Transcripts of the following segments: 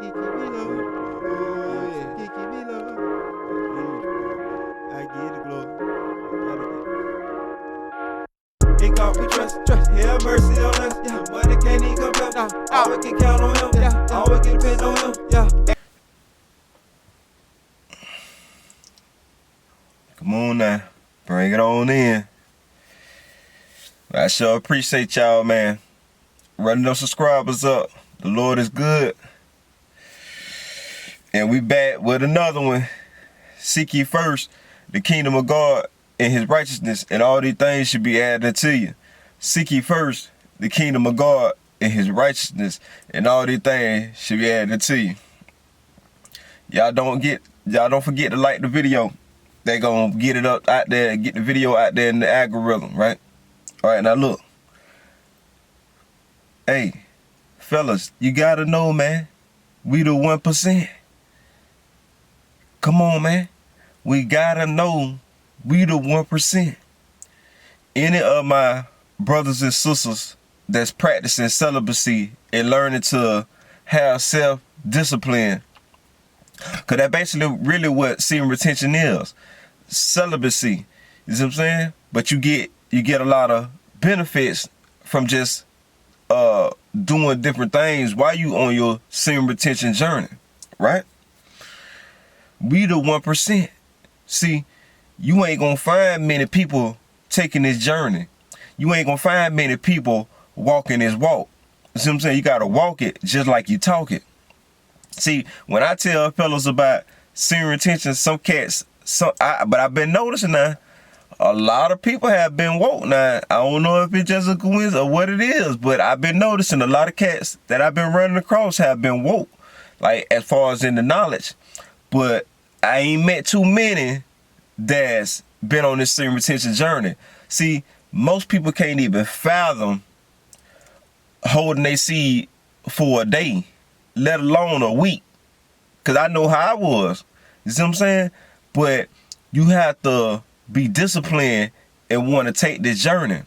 keep me low. Oh yeah, keep me low. I get the glory. Gotta get. In God we trust. Have mercy on us. Yeah, money can't even compare. Always can count on Him. Yeah, always can depend on Him. Yeah. Come on now, bring it on in. I sure appreciate y'all, man. Running those subscribers up. The Lord is good. And we back with another one. Seek ye first the kingdom of God and His righteousness, and all these things should be added unto you. Seek ye first the kingdom of God and His righteousness, and all these things should be added unto you. Y'all don't forget to like the video. They gonna get it up out there, get the video out there in the algorithm, right? All right, now look. Hey, fellas, you gotta know, man. We the 1%. Come on, man. We gotta know we the 1%. Any of my brothers and sisters that's practicing celibacy and learning to have self-discipline, because that basically really what semen retention is. Celibacy. You see what I'm saying? But you get a lot of benefits from just doing different things while you on your semen retention journey, right? We the 1%. See, you ain't gonna find many people taking this journey. You ain't gonna find many people walking this walk. You see what I'm saying? You gotta walk it just like you talk it. See, when I tell fellas about semen retention, some cats, but I've been noticing now, a lot of people have been woke. Now, I don't know if it's just a coincidence or what it is, but I've been noticing a lot of cats that I've been running across have been woke, like as far as in the knowledge. But I ain't met too many that's been on this semen retention journey. See, most people can't even fathom holding their seed for a day, let alone a week. Because I know how I was. You see what I'm saying? But you have to be disciplined and want to take this journey.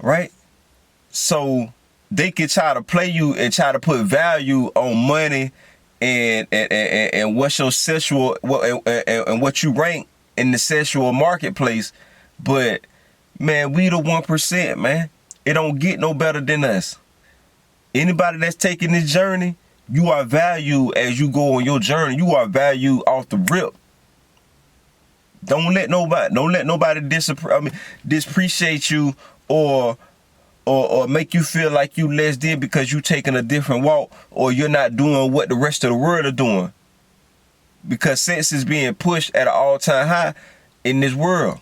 Right? So they can try to play you and try to put value on money and what's your sexual and what you rank in the sexual marketplace. But man, we the 1%, man. It don't get no better than us. Anybody that's taking this journey, you are valued as you go on your journey. You are valued off the rip. Don't let nobody disappreciate you or make you feel like you less than because you taking a different walk or you're not doing what the rest of the world are doing. Because sex is being pushed at an all-time high in this world.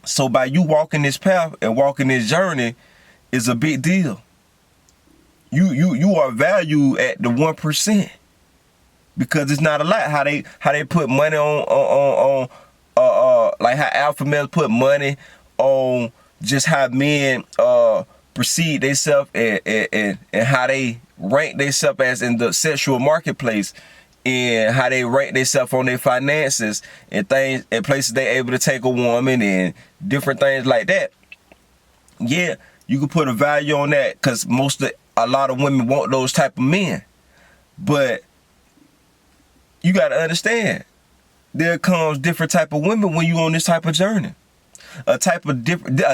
So by you walking this path and walking this journey is a big deal. You are valued at the 1%. Because it's not a lot how they put money on like how alpha males put money on just how men perceive themselves and how they rank themselves as in the sexual marketplace and how they rank themselves on their finances and things and places they able to take a woman and different things like that. Yeah, you can put a value on that because a lot of women want those type of men. But you got to understand, there comes different type of women when you on this type of journey. A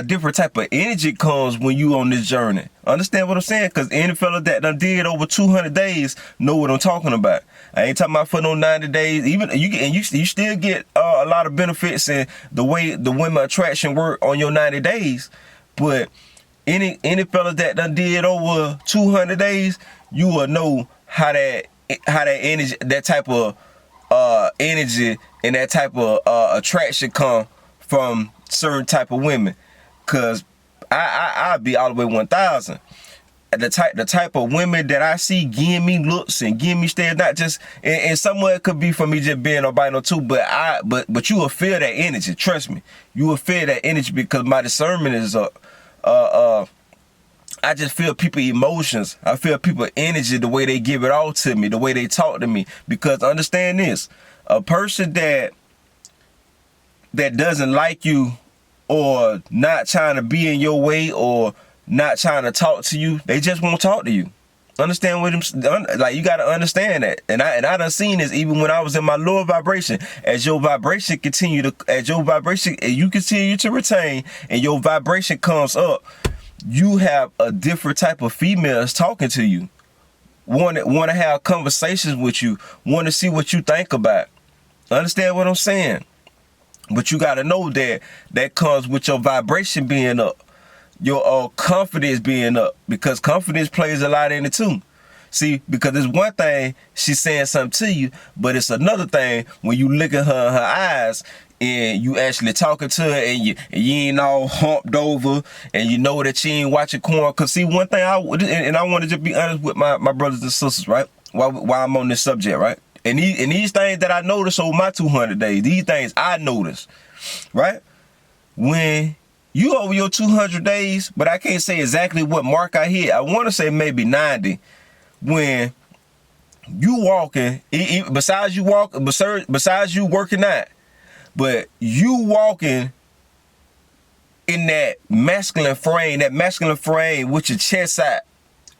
different type of energy comes when you on this journey. Understand what I'm saying? Because any fella that done did over 200 days know what I'm talking about. I ain't talking about for no 90 days. Even you still get a lot of benefits in the way the women attraction work on your 90 days. But any fella that done did over 200 days, you will know how that energy, that type of energy and that type of attraction come from certain type of women. Cause I'll be all the way 1,000. The type of women that I see giving me looks and giving me stares, not just and somewhere it could be for me just being albino too, but you will feel that energy. Trust me, you will feel that energy because my discernment is I just feel people emotions. I feel people energy, the way they give it all to me, the way they talk to me. Because understand this, a person that doesn't like you or not trying to be in your way or not trying to talk to you, they just won't talk to you. Understand what I'm like? You gotta understand that, and I done seen this even when I was in my lower vibration. As your vibration you continue to retain, and your vibration comes up, you have a different type of females talking to you, want to have conversations with you, want to see what you think about. Understand what I'm saying? But you gotta know that comes with your vibration being up, your confidence being up, because confidence plays a lot in it too. See, because it's one thing she's saying something to you, but it's another thing when you look at her in her eyes and you actually talking to her, and you ain't all humped over, and you know that she ain't watching corn. Cause see, one thing I want to just be honest with my brothers and sisters, right? While I'm on this subject, right? And these things that I noticed over my 200 days, these things I noticed, right? When you over your 200 days, but I can't say exactly what mark I hit. I want to say maybe 90. When you walking, besides you working out, but you walking in that masculine frame with your chest out,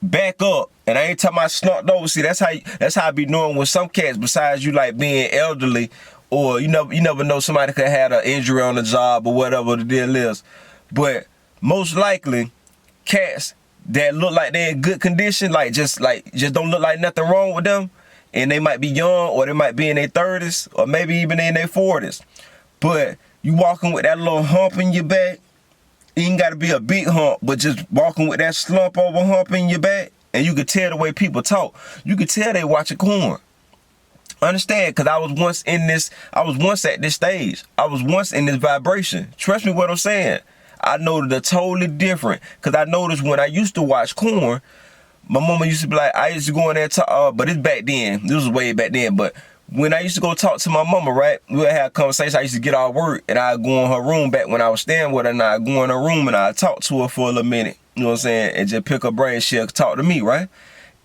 back up, and I ain't talking about slumped over. See, that's how I be knowing with some cats. Besides you like being elderly, or you never know, somebody could have had an injury on the job or whatever the deal is. But most likely, cats that look like they're in good condition, just don't look like nothing wrong with them, and they might be young, or they might be in their 30s, or maybe even in their 40s. But you walking with that little hump in your back. It ain't got to be a big hump, but just walking with that slump over hump in your back, and you could tell the way people talk. You could tell they watching corn. Understand? Because I was once at this stage. I was once in this vibration. Trust me what I'm saying. I noticed a totally different, because I noticed when I used to watch corn, my mama used to be like, I used to go in there and talk, but it's back then. This was way back then. But when I used to go talk to my mama, right, we would have conversations. I used to get off work, and I'd go in her room back when I was staying with her, and I'd go in her room and I'd talk to her for a little minute, you know what I'm saying, and just pick her brain. She'll talk to me, right?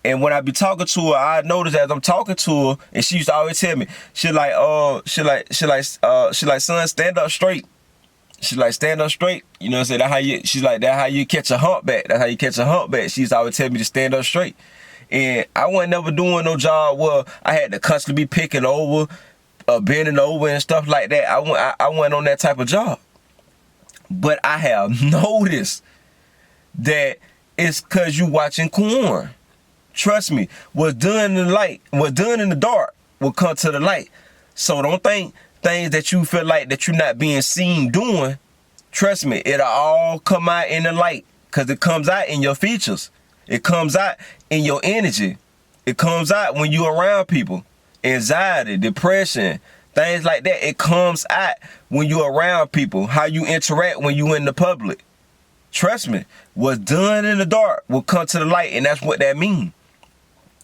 And when I be talking to her, I notice as I'm talking to her, and she used to always tell me, she like, son, stand up straight. She like, stand up straight. You know what I'm saying? That's how you catch a humpback. That's how you catch a humpback. She used to always tell me to stand up straight. And I wasn't never doing no job where I had to constantly be picking over, bending over and stuff like that. I went on that type of job. But I have noticed that it's because you watching corn. Trust me, what's done in the dark will come to the light. So don't think things that you feel like that you're not being seen doing. Trust me, it'll all come out in the light, because it comes out in your features. It comes out in your energy. It comes out when you're around people. Anxiety, depression, things like that. It comes out when you're around people. How you interact when you're in the public. Trust me, what's done in the dark will come to the light, and that's what that means.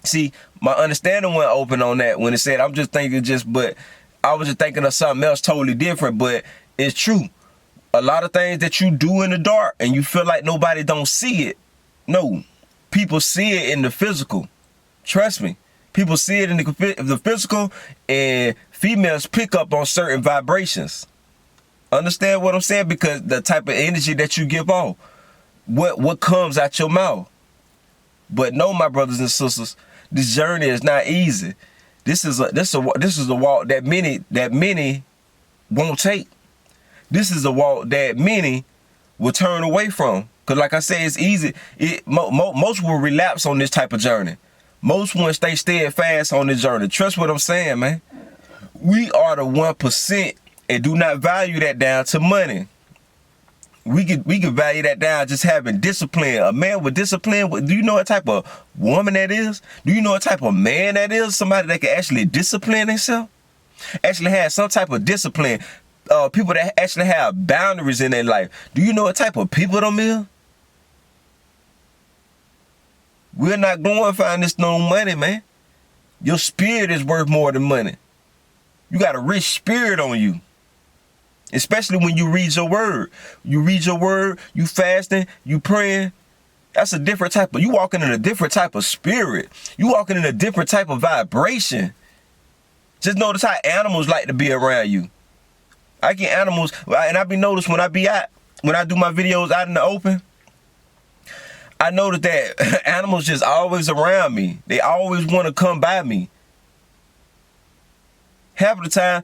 See, my understanding went open on that when it said, but I was just thinking of something else totally different, but it's true. A lot of things that you do in the dark and you feel like nobody don't see it. No, people see it in the physical. Trust me. People see it in the physical, and females pick up on certain vibrations. Understand what I'm saying? Because the type of energy that you give off, what comes out your mouth. But no, my brothers and sisters, this journey is not easy. This is a walk that many won't take. This is a walk that many will turn away from. Because like I said, it's easy. Most will relapse on this type of journey. Most won't stay steadfast on this journey. Trust what I'm saying, man. We are the 1% and do not value that down to money. We could value that down just having discipline. A man with discipline, do you know what type of woman that is? Do you know what type of man that is? Somebody that can actually discipline himself? Actually have some type of discipline. People that actually have boundaries in their life. Do you know what type of people them is? We're not glorifying this no money, man. Your spirit is worth more than money. You got a rich spirit on you. Especially when you read your word. You read your word, you fasting, you praying. That's a different type of, you walking in a different type of spirit. You walking in a different type of vibration. Just notice how animals like to be around you. I get animals, and I be noticed when I be out, when I do my videos out in the open, I noticed that animals just always around me. They always want to come by me. Half of the time,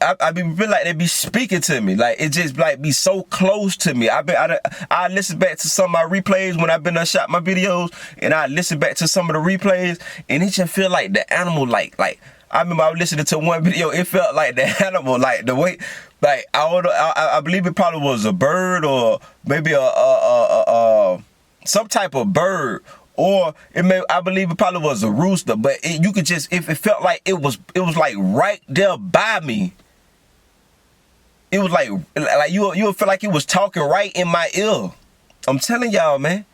I feel like they be speaking to me. Like, it just like be so close to me. I listen back to some of my replays when I've been shot my videos, and I listen back to some of the replays, and it just feel like the animal, like I remember I was listening to one video. It felt like the animal, like the way, like I believe it probably was a bird or maybe a some type of bird. Or I believe it probably was a rooster, but you could just, if it felt like it was like right there by me. It was like you would feel like it was talking right in my ear. I'm telling y'all, man,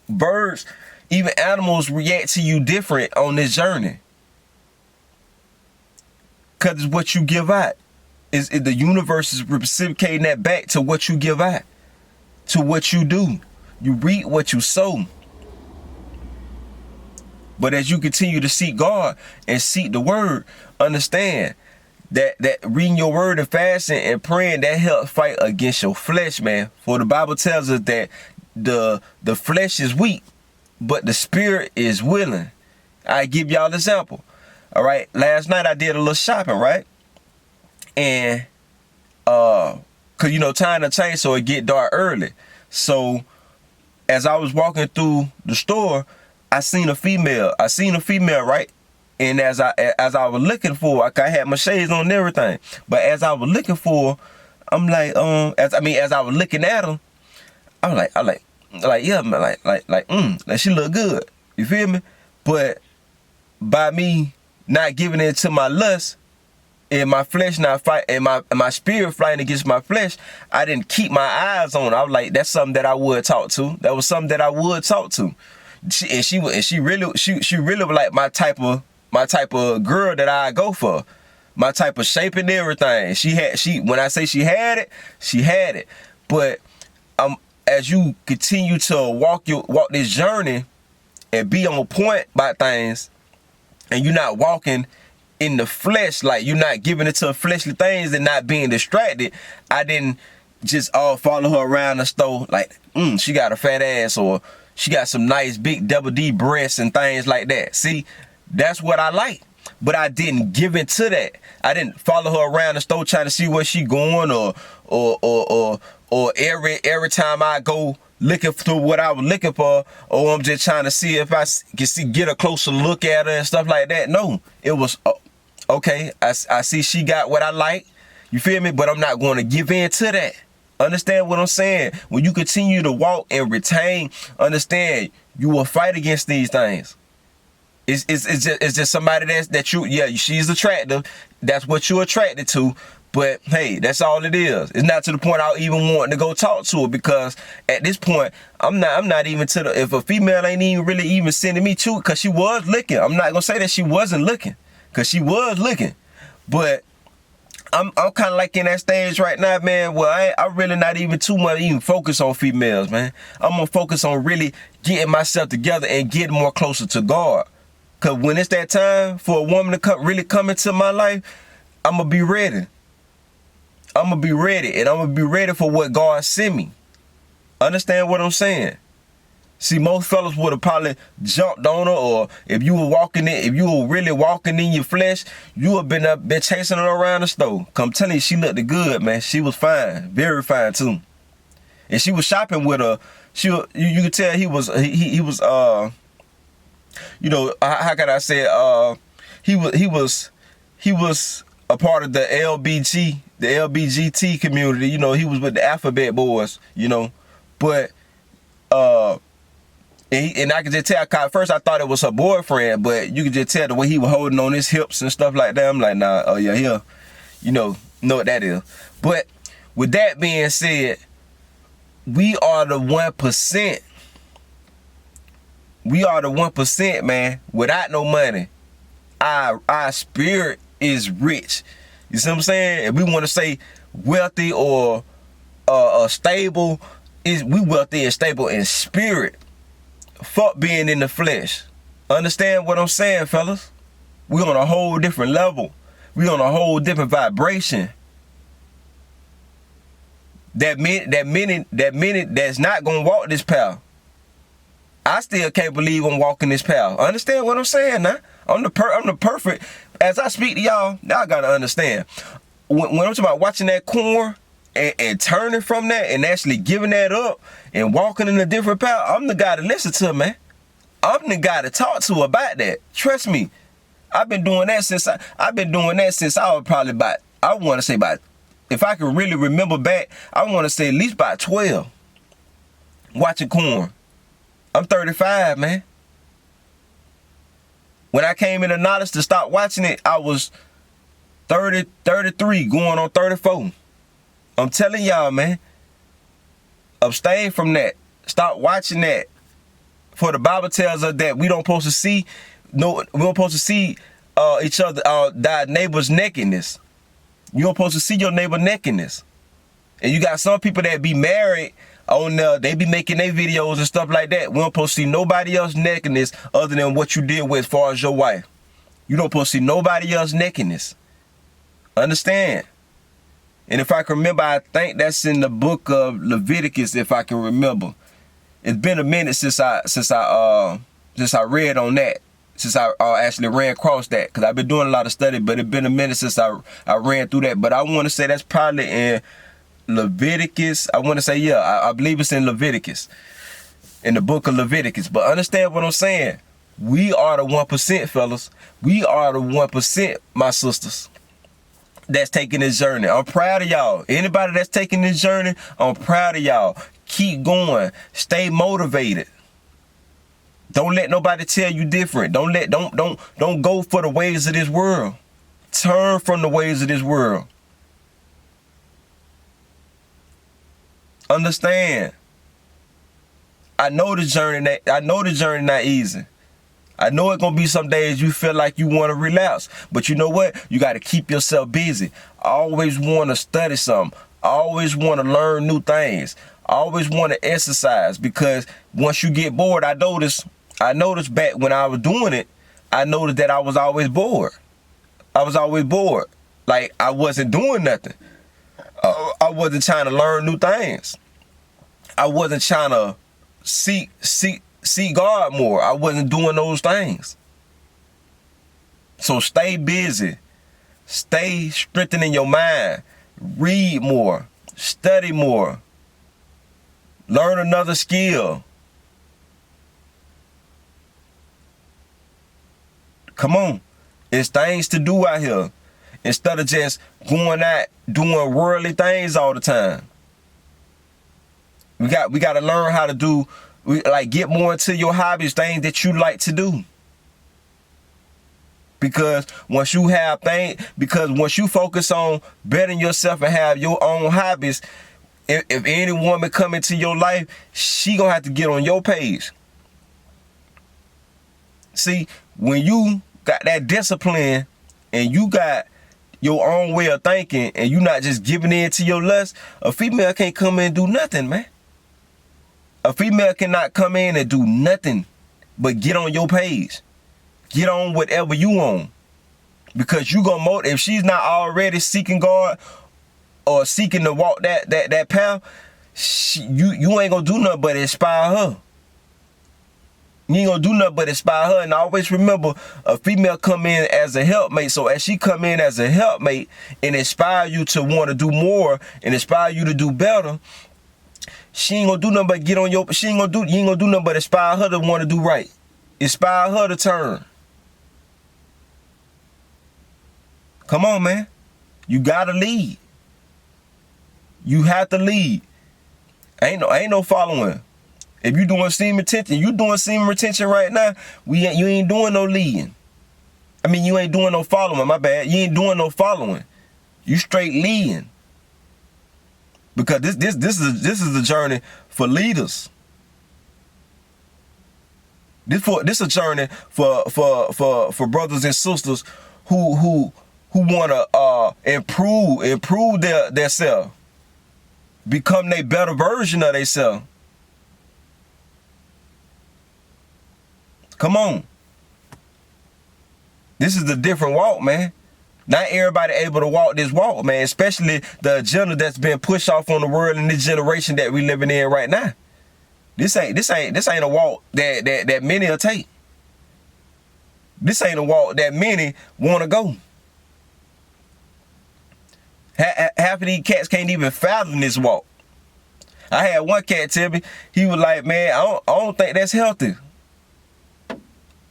birds, even animals react to you different on this journey. Cause it's what you give out. The universe is reciprocating that back to what you give out, to what you do. You reap what you sow. But as you continue to seek God and seek the word, understand that reading your word and fasting and praying, that helps fight against your flesh, man. For the Bible tells us that the flesh is weak, but the spirit is willing. I give y'all an example. All right. Last night I did a little shopping, right? And cause time to change, so it get dark early. So as I was walking through the store, I seen a female, right? And as I was looking for her, I had my shades on and everything. But as I was looking for her, I'm like, as I was looking at her, I'm like, yeah, man, like she look good. You feel me? But by me not giving in to my lust, and my flesh not fight, and my spirit fighting against my flesh, I didn't keep my eyes on her. I was like, that's something that I would talk to. That was something that I would talk to. She really was like my type of girl that I go for, my type of shape and everything. When I say she had it. But as you continue to walk this journey and be on point by things, and you're not walking in the flesh, like you're not giving it to fleshly things and not being distracted, I didn't just follow her around the store like, she got a fat ass, or she got some nice big double D breasts and things like that. See, that's what I like. But I didn't give into that. I didn't follow her around the store trying to see where she going, or every time I go looking for what I was looking for, or I'm just trying to see if I can get a closer look at her and stuff like that. No, it was okay. I see she got what I like. You feel me? But I'm not going to give in to that. Understand what I'm saying? When you continue to walk and retain, understand you will fight against these things. It's just somebody that she's attractive. That's what you're attracted to. But hey, that's all it is. It's not to the point I'll even want to go talk to her, because at this point I'm not even to the, if a female ain't even really even sending me to it, because she was looking. I'm not gonna say that she wasn't looking, because she was looking. But I'm kind of like in that stage right now, man, where I really not even too much even focus on females, man. I'm gonna focus on really getting myself together and getting more closer to God. Cause when it's that time for a woman to really come into my life, I'm gonna be ready. I'm gonna be ready, and I'm gonna be ready for what God sent me. Understand what I'm saying? See, most fellas would have probably jumped on her, or if you were really walking in your flesh, you would have been chasing her around the store. Come telling you, she looked good, man. She was fine, very fine too. And she was shopping with her. You could tell he was how can I say he was a part of the LBGT community. He was with the Alphabet Boys. But and I could just tell, at first I thought it was her boyfriend, but you could just tell the way he was holding on his hips and stuff like that. I'm like, nah, oh yeah, here, know what that is. But with that being said, we are the 1%. We are the 1%, man. Without no money, our spirit is rich. You see what I'm saying? If we want to say wealthy or stable, we wealthy and stable in spirit. Fuck being in the flesh. Understand what I'm saying, fellas? We on a whole different level. We on a whole different vibration. That minute that's not gonna walk this path. I still can't believe I'm walking this path. Understand what I'm saying now? I'm the perfect. As I speak to y'all gotta understand. When I'm talking about watching that corn and turning from that and actually giving that up and walking in a different path, I'm the guy to listen to, man. I'm the guy to talk to about that. Trust me. I've been doing that since I was probably about, I want to say about, if I can really remember back, I want to say at least about 12. Watching corn. I'm 35, man. When I came into knowledge to stop watching it, I was 30, 33, going on 34. I'm telling y'all, man. Abstain from that. Stop watching that. For the Bible tells us that we don't supposed to see, we don't supposed to see each other, thy neighbor's nakedness. You don't supposed to see your neighbor nakedness. And you got some people that be married on they be making their videos and stuff like that. We don't supposed to see nobody else nakedness other than what you did with as far as your wife. You don't supposed to see nobody else nakedness. Understand? And if I can remember, I think that's in the book of Leviticus, if I can remember. It's been a minute since I read on that. Since I actually ran across that, because I've been doing a lot of study, but it's been a minute since I ran through that. But I want to say that's probably in Leviticus. I want to say, yeah, I believe it's in Leviticus, in the book of Leviticus. But understand what I'm saying. We are the 1%, fellas. We are the 1%, my sisters, that's taking this journey. I'm proud of y'all. Anybody that's taking this journey, I'm proud of y'all. Keep going. Stay motivated. Don't let nobody tell you different. Don't go for the ways of this world. Turn from the ways of this world. Understand. I know the journey not easy. I know it's gonna be some days you feel like you want to relapse, but you know what? You got to keep yourself busy. I always want to study something. I always want to learn new things. I always want to exercise, because once you get bored, I noticed back when I was doing it, I noticed that I was always bored. I was always bored. Like I wasn't doing nothing. I wasn't trying to learn new things. I wasn't trying to seek God more. I wasn't doing those things. So stay busy. Stay strengthening your mind. Read more. Study more. Learn another skill. Come on. It's things to do out here. Instead of just going out doing worldly things all the time. We got to learn how to do, get more into your hobbies, things that you like to do. Because once you focus on bettering yourself and have your own hobbies, if any woman come into your life, she gonna have to get on your page. See, when you got that discipline and you got your own way of thinking and you not just giving in to your lust, a female can't come in and do nothing, man. A female cannot come in and do nothing but get on your page. Get on whatever you on. Because you gonna if she's not already seeking God or seeking to walk that path, you ain't gonna do nothing but inspire her. You ain't gonna do nothing but inspire her. And I always remember, a female come in as a helpmate. So as she come in as a helpmate and inspire you to want to do more and inspire you to do better, she ain't gonna do nothing but get on your. You ain't gonna do nothing but inspire her to want to do right. Inspire her to turn. Come on, man. You gotta lead. You have to lead. Ain't no following. If you doing semen retention right now, you ain't doing no leading. I mean, you ain't doing no following, my bad. You ain't doing no following. You straight leading. Because this is a journey for leaders. This is a journey for brothers and sisters who want to improve their self, become their better version of themselves. Come on. This is a different walk, man. Not everybody able to walk this walk, man, especially the agenda that's been pushed off on the world in this generation that we living in right now. This ain't a walk that many will take. This ain't a walk that many want to go. Half of these cats can't even fathom this walk. I had one cat tell me, he was like, man, I don't think that's healthy.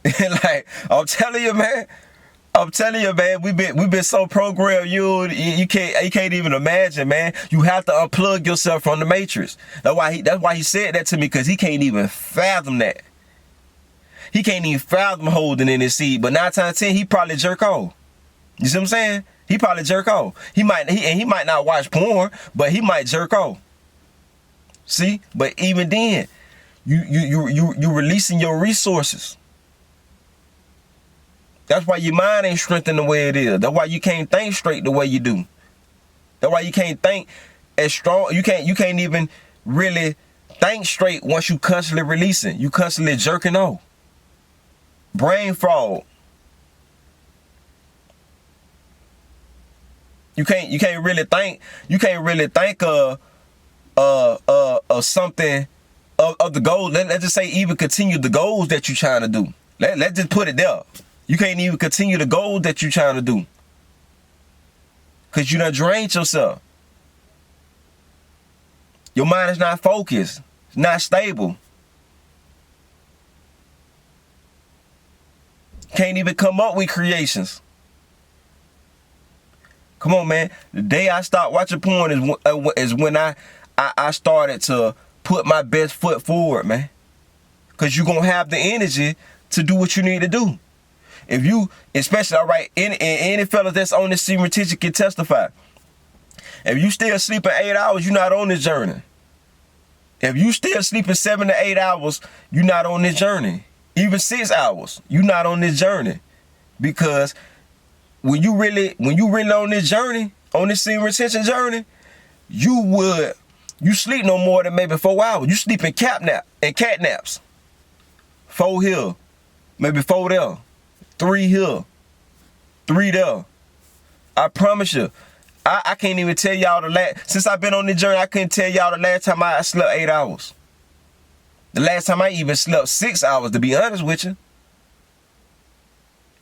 Like, I'm telling you, man, we've been so programmed, you can't even imagine, man. You have to unplug yourself from the matrix. That's why he said that to me, because he can't even fathom that. He can't even fathom holding in his seed, but 9 times out of 10, he probably jerk off. You see what I'm saying? He probably jerk off. He might not watch porn, but he might jerk off. See? But even then, you releasing your resources. That's why your mind ain't strengthened the way it is. That's why you can't think straight the way you do. That's why you can't think as strong. You can't even really think straight once you constantly releasing. You constantly jerking off. Brain fog. You can't really think. You can't really think of something of the goals. Let's just say even continue the goals that you're trying to do. Let's just put it there. You can't even continue the goals that you're trying to do, because you done drained yourself. Your mind is not focused. It's not stable. Can't even come up with creations. Come on, man. The day I stopped watching porn is when I started to put my best foot forward, man. Because you're going to have the energy to do what you need to do. If you, especially, all right, any fellas that's on this Semen Retention can testify. If you still sleeping 8 hours, you're not on this journey. If you still sleeping 7 to 8 hours, you're not on this journey. Even 6 hours, you're not on this journey. Because when you really on this journey, on this Semen Retention journey, you sleep no more than maybe 4 hours. You sleep in cat naps. 4 here, maybe 4 there, 3 here, 3 there. I promise you, I can't even tell y'all since I've been on this journey, I couldn't tell y'all the last time I slept 8 hours. The last time I even slept 6 hours, to be honest with you.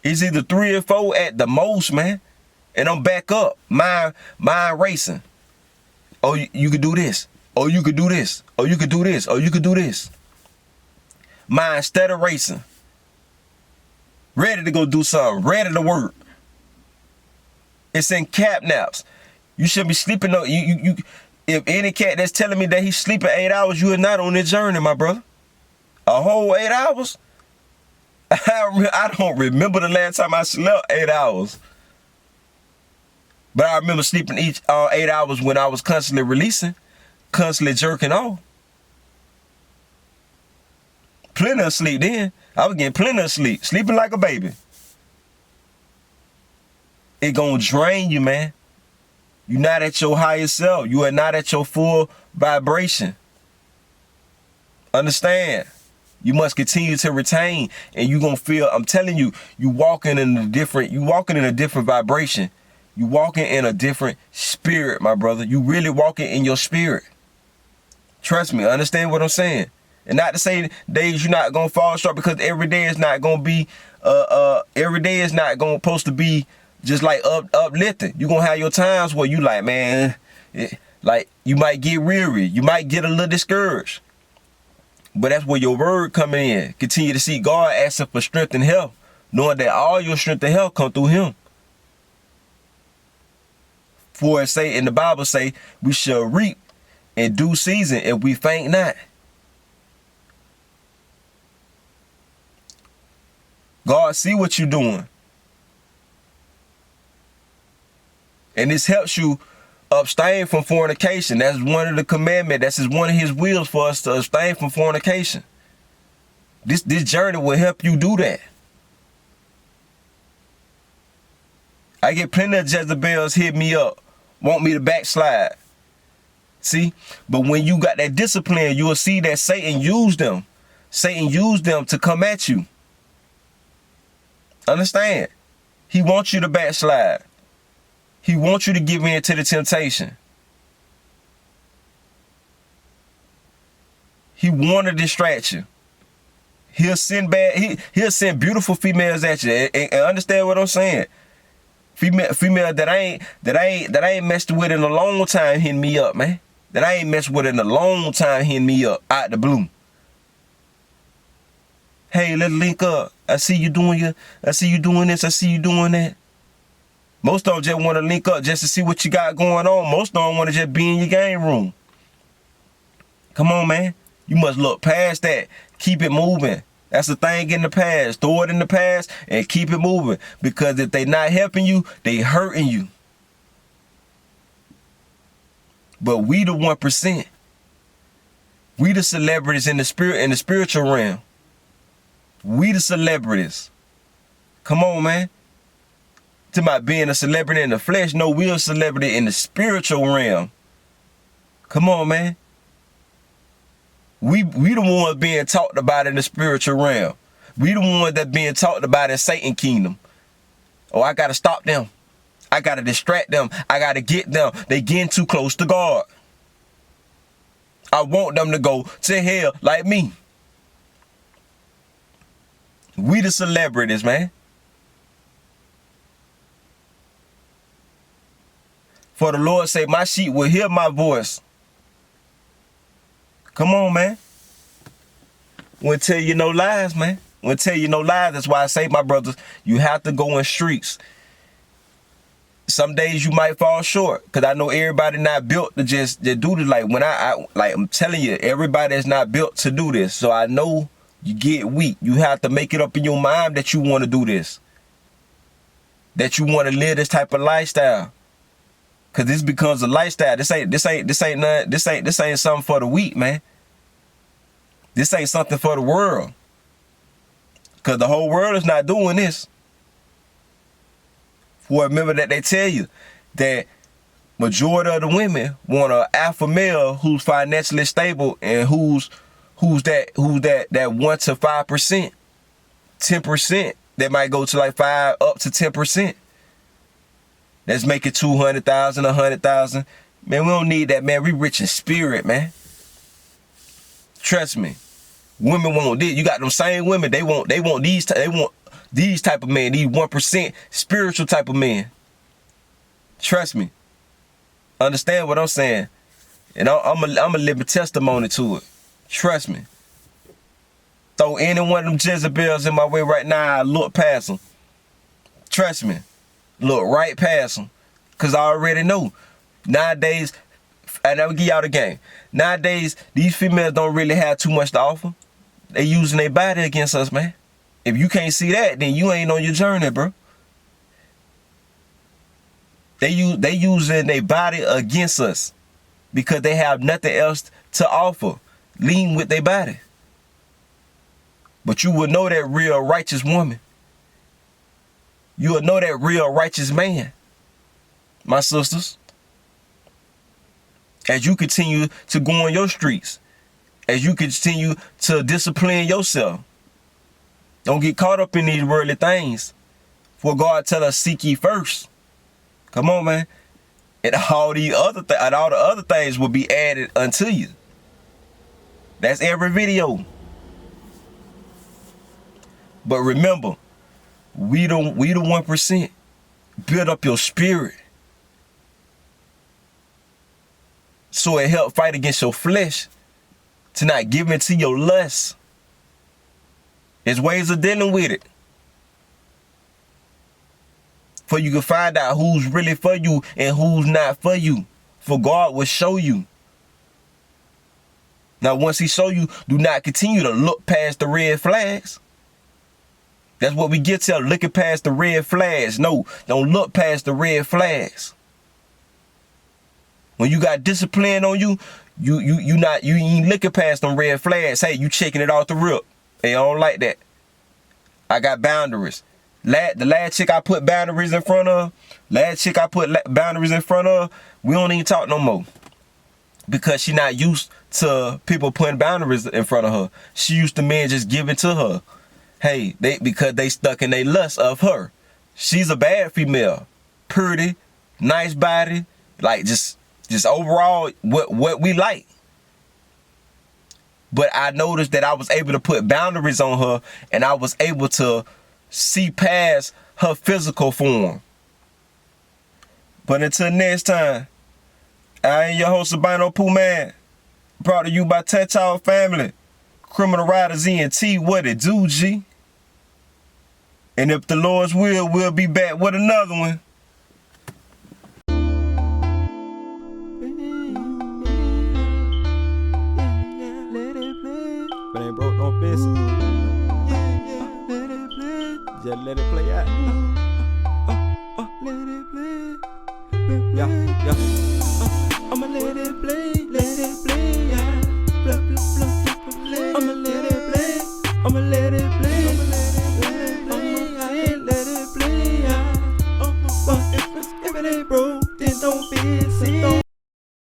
It's either 3 or 4 at the most, man. And I'm back up, mind racing. Oh, you could do this. Oh, you could do this. Oh, you could do this. Oh, you could do this. Mind instead of racing. Ready to go do something. Ready to work. It's in cap naps. You should be sleeping. If any cat that's telling me that he's sleeping 8 hours, you are not on this journey, my brother. A whole 8 hours? I don't remember the last time I slept 8 hours. But I remember sleeping 8 hours when I was constantly releasing, constantly jerking off. Plenty of sleep then. I was getting plenty of sleep. Sleeping like a baby. It gonna drain you, man. You're not at your highest self. You are not at your full vibration. Understand? You must continue to retain, and you're gonna feel, I'm telling you, you walking in a different vibration. You walking in a different spirit, my brother. You really walking in your spirit. Trust me, understand what I'm saying. And not to say days you're not gonna fall short, because every day is not gonna be supposed to be just like uplifting. You're gonna have your times where you like, man, like you might get weary, you might get a little discouraged. But that's where your word coming in. Continue to seek God, asking for strength and health, knowing that all your strength and health come through Him. For it say in the Bible say, we shall reap in due season if we faint not. God see what you're doing. And this helps you abstain from fornication. That's one of the commandments. That's one of His wills for us to abstain from fornication. This journey will help you do that. I get plenty of Jezebels hit me up, want me to backslide. See? But when you got that discipline, you will see that Satan used them. Satan used them to come at you. Understand? He wants you to backslide. He wants you to give in to the temptation. He want a distraction. He'll send he'll send beautiful females at you. And understand what I'm saying? Female that I ain't messed with in a long time hitting me up, man. That I ain't messed with in a long time hitting me up out the blue. Hey, let's link up. I see you doing this. I see you doing that. Most of them just want to link up just to see what you got going on. Most of them want to just be in your game room. Come on, man. You must look past that. Keep it moving. That's the thing in the past. Throw it in the past and keep it moving. Because if they not helping you, they hurting you. But we the 1%. We the celebrities in the spiritual realm. We the celebrities. Come on, man. To my being a celebrity in the flesh, no, we a celebrity in the spiritual realm. Come on, man. We the ones being talked about in the spiritual realm. We the ones that being talked about in Satan's kingdom. Oh, I gotta stop them. I gotta distract them. I gotta get them. They getting too close to God. I want them to go to hell like me. We the celebrities, man. For the Lord say, my sheep will hear my voice. Come on, man. Won't tell you no lies, man. Won't tell you no lies. That's why I say, my brothers, you have to go in streets. Some days you might fall short, because I know everybody not built to just do this. Like when I'm telling you, everybody is not built to do this. So I know you get weak. You have to make it up in your mind that you want to do this. That you want to live this type of lifestyle. Cause this becomes a lifestyle. This ain't something for the weak, man. This ain't something for the world. Cause the whole world is not doing this. For remember that they tell you that majority of the women want an alpha male who's financially stable and who's that 1 to 5%, 10%. That might go to like 5 up to 10%. Let's make it 200,000, 100,000. Man, we don't need that, man. We rich in spirit, man. Trust me. Women want this. You got them same women. They want these type of men. These 1% spiritual type of men. Trust me. Understand what I'm saying. And I'm a living testimony to it. Trust me. Throw any one of them Jezebels in my way right now, I look past them. Trust me. Look right past them. Because I already know. Nowadays, and I'll give y'all the game. Nowadays, these females don't really have too much to offer. They using their body against us, man. If you can't see that, then you ain't on your journey, bro. They using their body against us. Because they have nothing else to offer. Lean with their body. But you will know that real righteous woman. You will know that real righteous man, my sisters. As you continue to go on your streets, as you continue to discipline yourself, don't get caught up in these worldly things. For God tell us, seek ye first. Come on, man. And all the other things will be added unto you. That's every video. But remember, we the 1%. Build up your spirit. So it help fight against your flesh. To not give in to your lust. There's ways of dealing with it. For you can find out who's really for you and who's not for you. For God will show you. Now once he show you, do not continue to look past the red flags. That's what we get to, looking past the red flags. No, don't look past the red flags. When you got discipline on you, you ain't looking past them red flags. Hey, you checking it off the rip. Hey, I don't like that. I got boundaries. The last chick I put boundaries in front of, we don't even talk no more. Because she not used to people putting boundaries in front of her. She used to men just giving to her. Hey, because they stuck in their lust of her. She's a bad female. Pretty, nice body, like just overall what we like. But I noticed that I was able to put boundaries on her, and I was able to see past her physical form. But until next time, I am your host, Albino Pooh Man, brought to you by Tactile Family, Criminal Riders ENT, what it do, G? And if the Lord's will, we'll be back with another one. But ain't broke, don't fix it. Just let it play out.